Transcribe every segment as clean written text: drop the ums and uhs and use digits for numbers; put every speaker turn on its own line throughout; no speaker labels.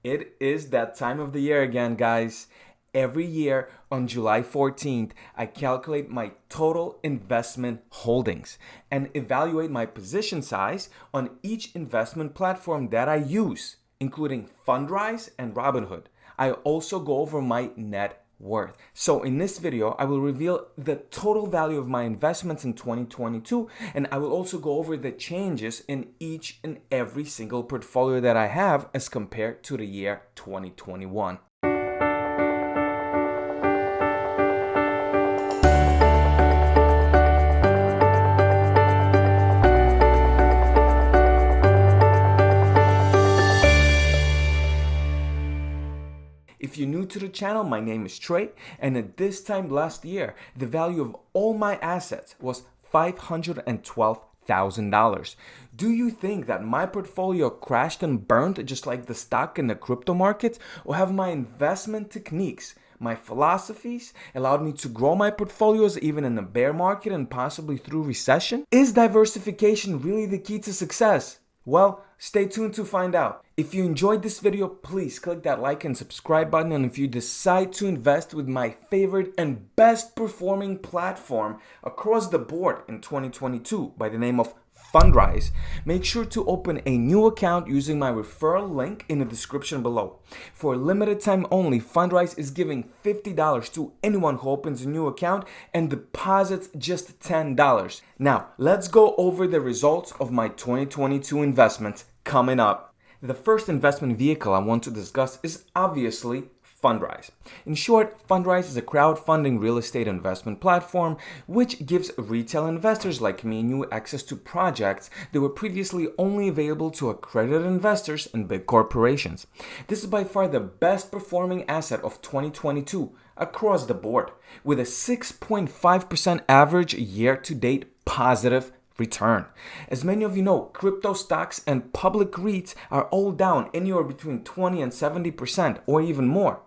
It is that time of the year again, guys. Every year on July 14th, I calculate my total investment holdings and evaluate my position size on each investment platform that I use, including Fundrise and Robinhood. I also go over my net worth. So in this video, I will reveal the total value of my investments in 2022, and I will also go over the changes in each and every single portfolio that I have as compared to the year 2021. If you're new to the channel, my name is Trey, and at this time last year, the value of all my assets was $512,000. Do you think that my portfolio crashed and burned just like the stock and the crypto markets, or have my investment techniques, my philosophies allowed me to grow my portfolios even in a bear market and possibly through recession? Is diversification really the key to success? Well, stay tuned to find out. If you enjoyed this video, please click that like and subscribe button. And if you decide to invest with my favorite and best performing platform across the board in 2022 by the name of Fundrise, make sure to open a new account using my referral link in the description below. For a limited time only, Fundrise is giving $50 to anyone who opens a new account and deposits just $10. Now, let's go over the results of my 2022 investments coming up. The first investment vehicle I want to discuss is obviously Fundrise. In short, Fundrise is a crowdfunding real estate investment platform which gives retail investors like me and you access to projects that were previously only available to accredited investors and big corporations. This is by far the best performing asset of 2022 across the board, with a 6.5% average year-to-date positive return. As many of you know, crypto stocks and public REITs are all down anywhere between 20 and 70% or even more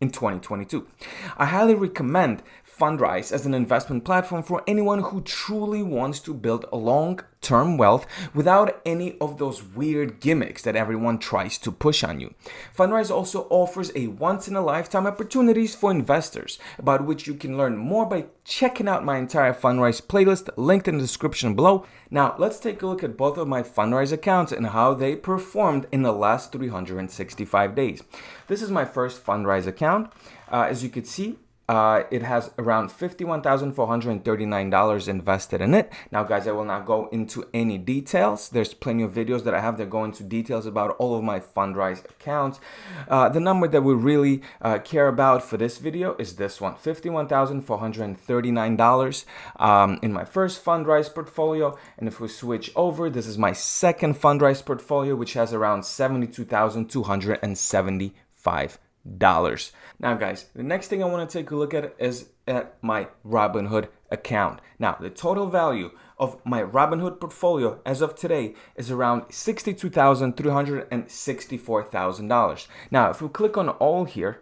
in 2022. I highly recommend Fundrise as an investment platform for anyone who truly wants to build a long-term wealth without any of those weird gimmicks that everyone tries to push on you. Fundrise also offers a once-in-a-lifetime opportunities for investors, about which you can learn more by checking out my entire Fundrise playlist linked in the description below. Now, let's take a look at both of my Fundrise accounts and how they performed in the last 365 days. This is my first Fundrise account. As you can see, it has around $51,439 invested in it. Now, guys, I will not go into any details. There's plenty of videos that I have that go into details about all of my Fundrise accounts. The number that we really care about for this video is this one, $51,439 in my first Fundrise portfolio. And if we switch over, this is my second Fundrise portfolio, which has around $72,275. Now, guys, the next thing I want to take a look at is at my Robinhood account. Now, the total value of my Robinhood portfolio as of today is around $62,364,000. Now, if we click on all here,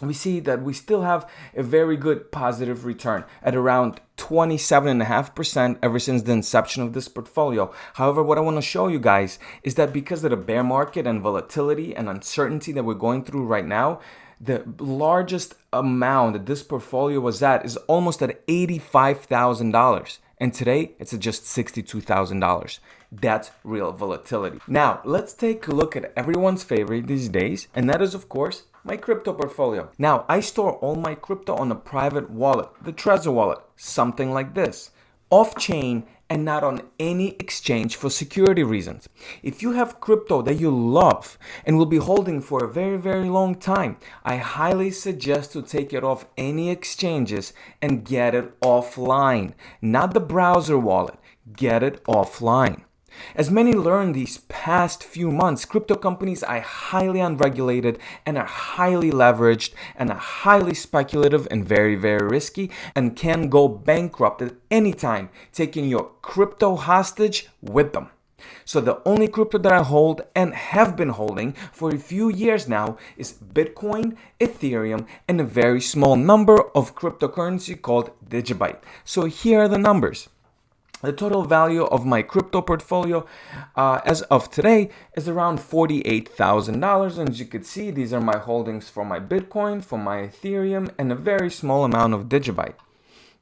we see that we still have a very good positive return at around 27.5% ever since the inception of this portfolio. However, what I want to show you guys is that because of the bear market and volatility and uncertainty that we're going through right now, the largest amount that this portfolio was at is almost at $85,000. And today, it's at just $62,000. That's real volatility. Now, let's take a look at everyone's favorite these days, and that is, of course, my crypto portfolio. Now, I store all my crypto on a private wallet, the Trezor wallet, something like this, off-chain and not on any exchange for security reasons. If you have crypto that you love and will be holding for a very, very long time, I highly suggest to take it off any exchanges and get it offline, not the browser wallet. Get it offline. As many learned these past few months, crypto companies are highly unregulated and are highly leveraged and are highly speculative and very, very risky and can go bankrupt at any time, taking your crypto hostage with them. So the only crypto that I hold and have been holding for a few years now is Bitcoin, Ethereum, and a very small number of cryptocurrency called Digibyte. So here are the numbers. The total value of my crypto portfolio as of today is around $48,000. And as you can see, these are my holdings for my Bitcoin, for my Ethereum, and a very small amount of Digibyte.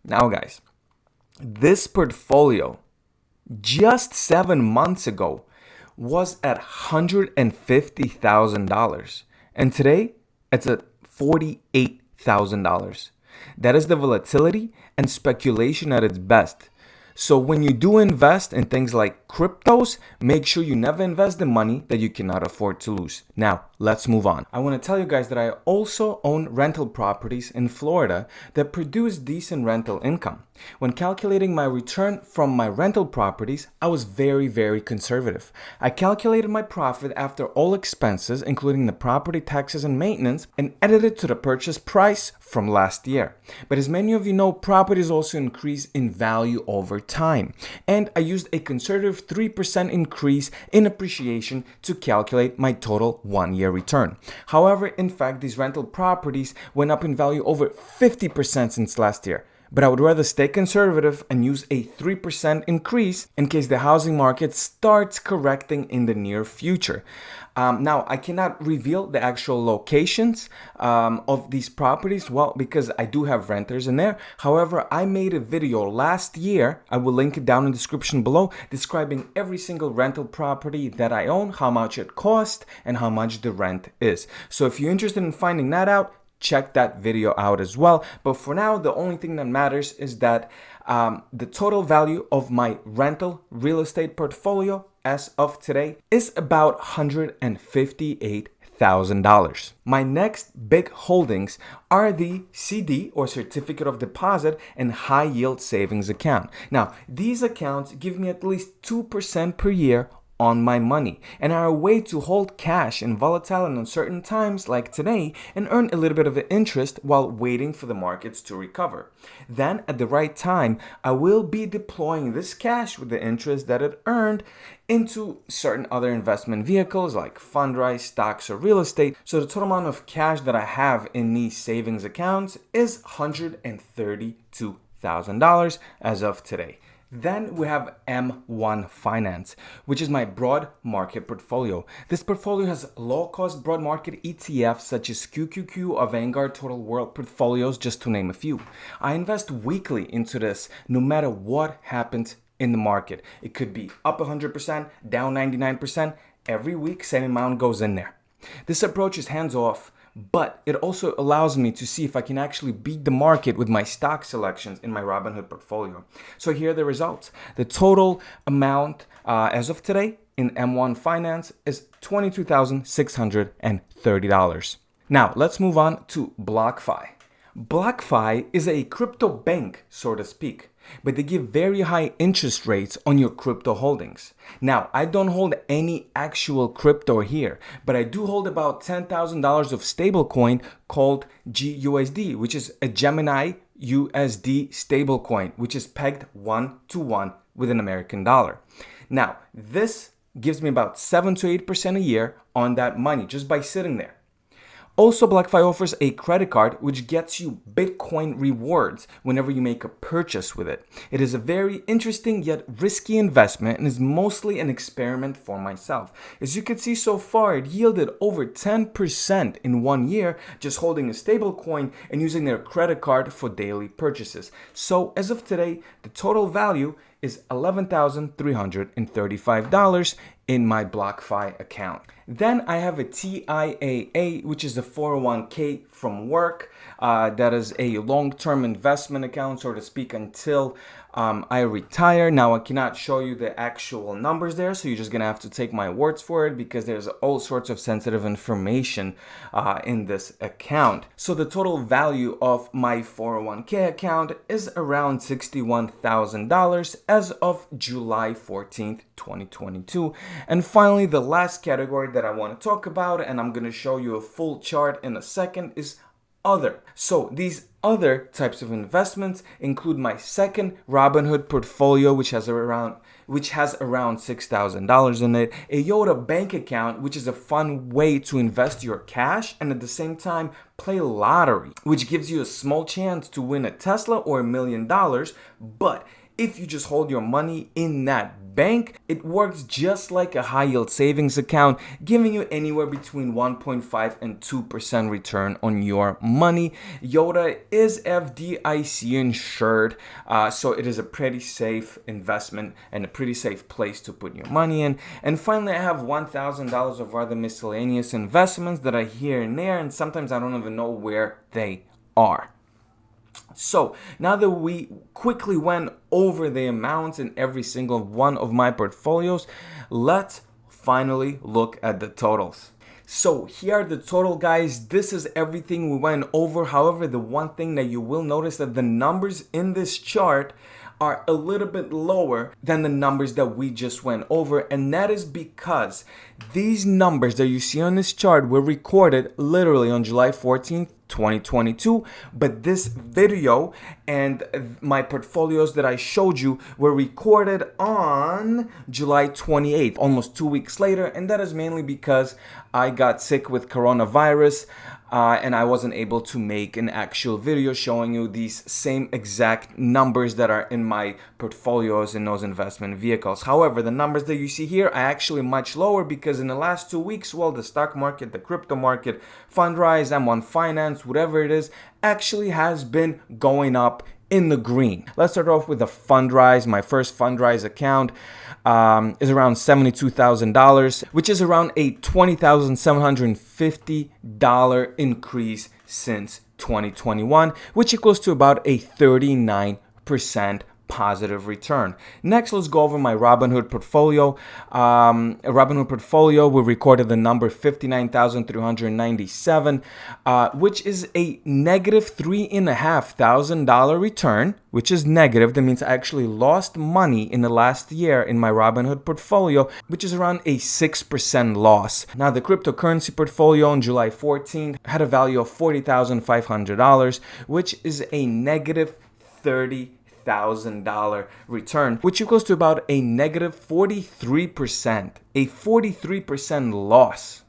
Now, guys, this portfolio just 7 months ago was at $150,000. And today it's at $48,000. That is the volatility and speculation at its best. So when you do invest in things like cryptos, make sure you never invest the money that you cannot afford to lose. Now, let's move on. I want to tell you guys that I also own rental properties in Florida that produce decent rental income. When calculating my return from my rental properties, I was very conservative. I calculated my profit after all expenses, including the property taxes and maintenance, and added it to the purchase price from last year. But as many of you know, properties also increase in value over time. And I used a conservative 3% increase in appreciation to calculate my total 1-year return. However, in fact, these rental properties went up in value over 50% since last year. But I would rather stay conservative and use a 3% increase in case the housing market starts correcting in the near future. Now, I cannot reveal the actual locations of these properties, well, because I do have renters in there. However, I made a video last year, I will link it down in the description below, describing every single rental property that I own, how much it cost, and how much the rent is. So if you're interested in finding that out, check that video out as well. But for now, the only thing that matters is that the total value of my rental real estate portfolio as of today is about $158,000. My next big holdings are the CD or certificate of deposit and high yield savings account. Now, these accounts give me at least 2% per year on my money and are a way to hold cash in volatile and uncertain times like today and earn a little bit of interest while waiting for the markets to recover. Then at the right time, I will be deploying this cash with the interest that it earned into certain other investment vehicles like Fundrise, stocks, or real estate. So the total amount of cash that I have in these savings accounts is $132,000 as of today. Then we have M1 Finance, which is my broad market portfolio. This portfolio has low-cost broad market ETFs such as QQQ or Vanguard Total World Portfolios, just to name a few. I invest weekly into this no matter what happens in the market. It could be up 100%, down 99%. Every week, same amount goes in there. This approach is hands-off, but it also allows me to see if I can actually beat the market with my stock selections in my Robinhood portfolio. So here are the results. The total amount as of today in M1 Finance is $22,630. Now, let's move on to BlockFi. BlockFi is a crypto bank, so to speak, but they give very high interest rates on your crypto holdings. Now, I don't hold any actual crypto here, but I do hold about $10,000 of stablecoin called GUSD, which is a Gemini USD stablecoin, which is pegged 1-to-1 with an American dollar. Now, this gives me about 7 to 8% a year on that money just by sitting there. Also, BlockFi offers a credit card which gets you Bitcoin rewards whenever you make a purchase with it. It is a very interesting yet risky investment and is mostly an experiment for myself. As you can see so far, it yielded over 10% in 1 year just holding a stable coin and using their credit card for daily purchases. So as of today, the total value is $11,335 in my BlockFi account. Then I have a TIAA, which is a 401k from work. That is a long-term investment account, so to speak, until I retire. Now, I cannot show you the actual numbers there, so you're just gonna have to take my words for it because there's all sorts of sensitive information in this account. So the total value of my 401k account is around $61,000 as of July 14th, 2022. And finally, the last category that I want to talk about, and I'm gonna show you a full chart in a second, is other. So these other types of investments include my second Robinhood portfolio, which has around $6,000 in it, a Yotta bank account, which is a fun way to invest your cash and at the same time play lottery, which gives you a small chance to win a Tesla or $1 million, but if you just hold your money in that bank, it works just like a high yield savings account, giving you anywhere between 1.5 and 2% return on your money. Yotta is FDIC insured, so it is a pretty safe investment and a pretty safe place to put your money in. And finally, I have $1,000 of other miscellaneous investments that are here and there, and sometimes I don't even know where they are. So now that we quickly went over the amounts in every single one of my portfolios, let's finally look at the totals. So here are the total, guys. This is everything we went over. However, the one thing that you will notice that the numbers in this chart are a little bit lower than the numbers that we just went over, and that is because these numbers that you see on this chart were recorded literally on July 14th, 2022, but this video and my portfolios that I showed you were recorded on July 28th, almost 2 weeks later, and that is mainly because I got sick with coronavirus. And I wasn't able to make an actual video showing you these same exact numbers that are in my portfolios in those investment vehicles. However, the numbers that you see here are actually much lower because in the last 2 weeks, well, the stock market, the crypto market, Fundrise, M1 Finance, whatever it is, actually has been going up in the green. Let's start off with the Fundrise. My first Fundrise account is around $72,000, which is around a $20,750 increase since 2021, which equals to about a 39% positive return. Next, let's go over my Robinhood portfolio. Robinhood portfolio, we recorded the number 59,397, which is a negative $3,500 return, which is negative. That means I actually lost money in the last year in my Robinhood portfolio, which is around a 6% loss. Now, the cryptocurrency portfolio on July 14th had a value of $40,500, which is a negative $30,000 return, which equals to about a negative 43%, a 43% loss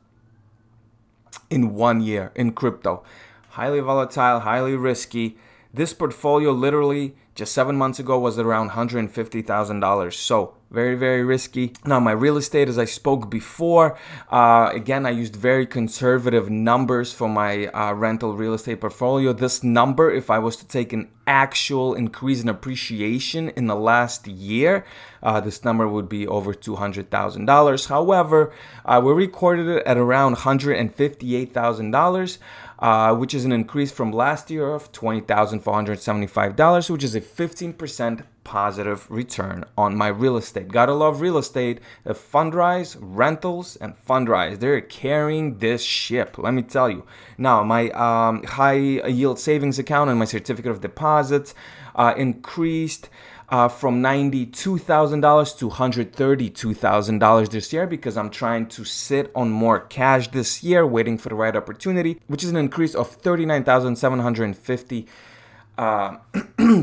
in 1 year in crypto. Highly volatile, highly risky. This portfolio literally just 7 months ago was around $150,000. So very, very risky. Now, my real estate, as I spoke before, again, I used very conservative numbers for my rental real estate portfolio. This number, if I was to take an actual increase in appreciation in the last year, this number would be over $200,000. However, we recorded it at around $158,000. Which is an increase from last year of $20,475, which is a 15% positive return on my real estate. Gotta love real estate. Fundrise, rentals, and Fundrise, they're carrying this ship, let me tell you. Now, my high yield savings account and my certificate of deposits increased from $92,000 to $132,000 this year because I'm trying to sit on more cash this year, waiting for the right opportunity, which is an increase of $39,750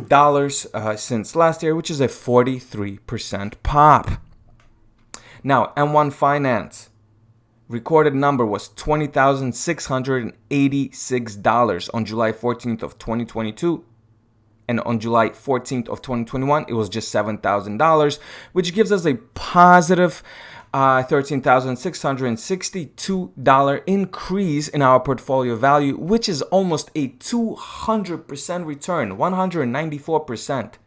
dollars since last year, which is a 43% pop. Now, M1 Finance recorded number was $20,686 on July 14th of 2022. And on July 14th of 2021, it was just $7,000, which gives us a positive $13,662 increase in our portfolio value, which is almost a 200% return, 194%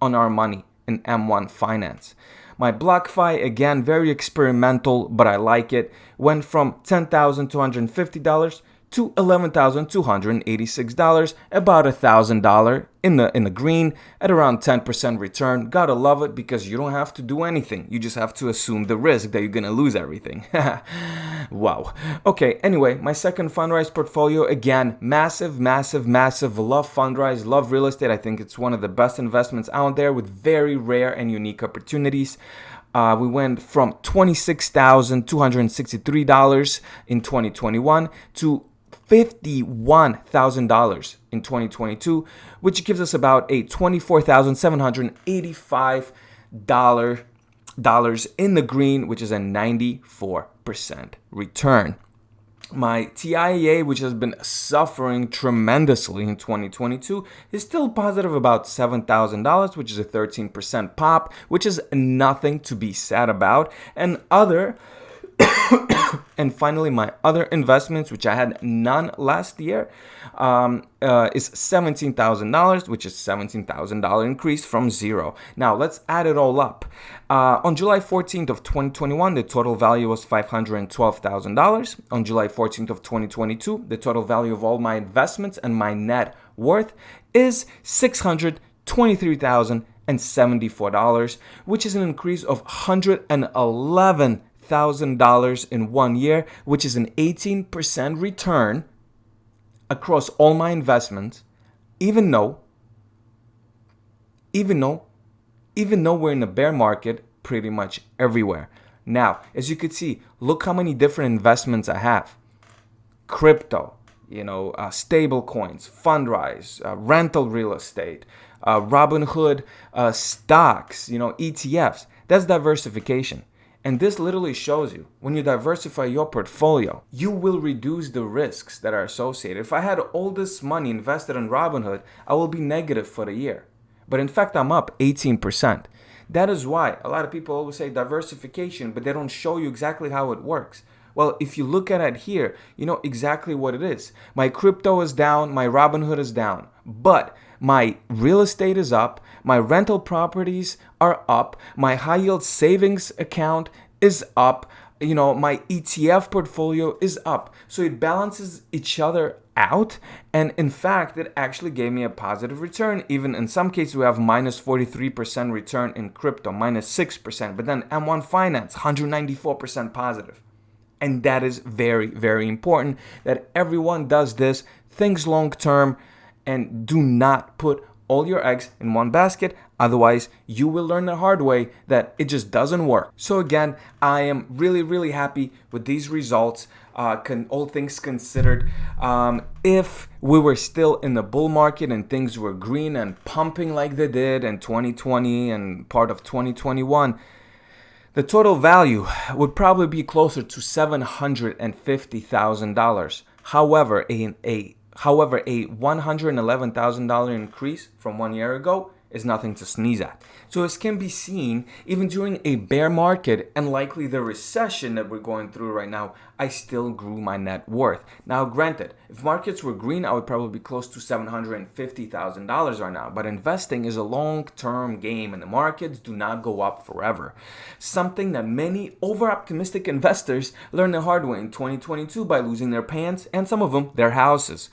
on our money in M1 Finance. My BlockFi, again, very experimental, but I like it, went from $10,250 to $11,286, about $1,000 in the green at around 10% return. Gotta love it because you don't have to do anything. You just have to assume the risk that you're gonna lose everything. Wow. Okay, anyway, my second Fundrise portfolio, again, massive, massive, massive. Love Fundrise, love real estate. I think it's one of the best investments out there with very rare and unique opportunities. We went from $26,263 in 2021 to $51,000 in 2022, which gives us about a $24,785 in the green, which is a 94% return. My TIA, which has been suffering tremendously in 2022, is still positive about $7,000, which is a 13% pop, which is nothing to be sad about. And and finally, my other investments, which I had none last year, is $17,000, which is $17,000 increase from zero. Now, let's add it all up. On July 14th of 2021, the total value was $512,000. On July 14th of 2022, the total value of all my investments and my net worth is $623,074, which is an increase of $111,000 in 1 year, which is an 18% return across all my investments, even though we're in a bear market pretty much everywhere. Now, as you can see, look how many different investments I have. Crypto, stable coins, Fundrise, rental real estate, Robinhood stocks, ETFs. That's diversification. And this literally shows you, when you diversify your portfolio, you will reduce the risks that are associated. If I had all this money invested in Robinhood, I will be negative for the year. But in fact, I'm up 18%. That is why a lot of people always say diversification, but they don't show you exactly how it works. Well, if you look at it here, you know exactly what it is. My crypto is down, my Robinhood is down, but my real estate is up, my rental properties are up, my high yield savings account is up, my ETF portfolio is up. So it balances each other out, and in fact it actually gave me a positive return. Even in some cases we have minus 43% return in crypto, minus 6%, but then M1 Finance 194% positive. And that is very, very important that everyone does this, thinks long term, and do not put all your eggs in one basket. Otherwise, you will learn the hard way that it just doesn't work. So again, I am really, really happy with these results. All things considered, if we were still in the bull market and things were green and pumping like they did in 2020 and part of 2021, the total value would probably be closer to $750,000. However, a $111,000 increase from 1 year ago is nothing to sneeze at. So as can be seen, even during a bear market and likely the recession that we're going through right now, I still grew my net worth. Now granted, if markets were green, I would probably be close to $750,000 right now. But investing is a long-term game and the markets do not go up forever. Something that many over-optimistic investors learned the hard way in 2022 by losing their pants and some of them their houses.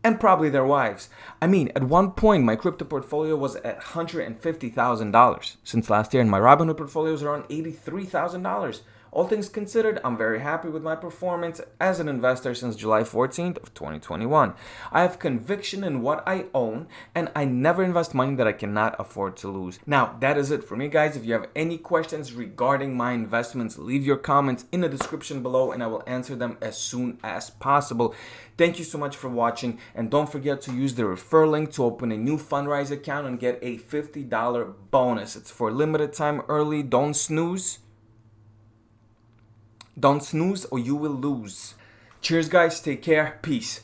And probably their wives. I mean, at one point, my crypto portfolio was at $150,000 since last year, and my Robinhood portfolio is around $83,000. All things considered, I'm very happy with my performance as an investor since July 14th of 2021. I have conviction in what I own, and I never invest money that I cannot afford to lose. Now, that is it for me, guys. If you have any questions regarding my investments, leave your comments in the description below, and I will answer them as soon as possible. Thank you so much for watching, and don't forget to use the refer link to open a new Fundrise account and get a $50 bonus. It's for limited time early. Don't snooze. Don't snooze or you will lose. Cheers, guys. Take care. Peace.